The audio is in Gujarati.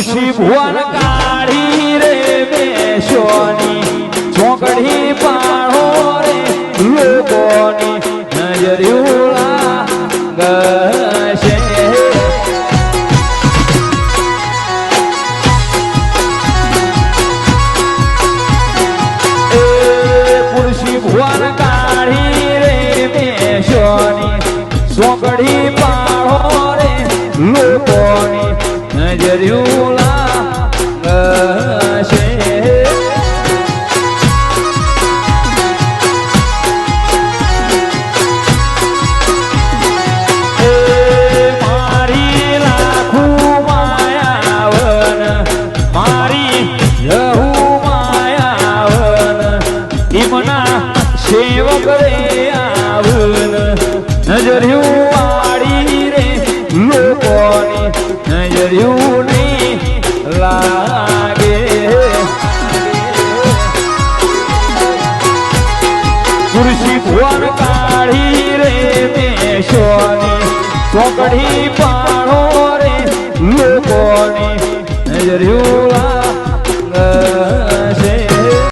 ખુરશી ભુવન કાઢી રે બેસોની ચોકડી પાડો રે લોકોની નજર્યું લાગશે ખુરશી ભુવન કાઢી રે બેસોની ચોકડી પાડો રે લોકોની નજર્યું લાગશે મારી લાખું માયાવન મારી લહુ માયાવન ઈમના સેવક રે આવન નજર્યું વાળી રે લોકોની નજર્યું નહીં લાગે ખુરશી ભુવન કાઢી રે બેસોની ચોકડી પાડો રે લોકોની નજર્યું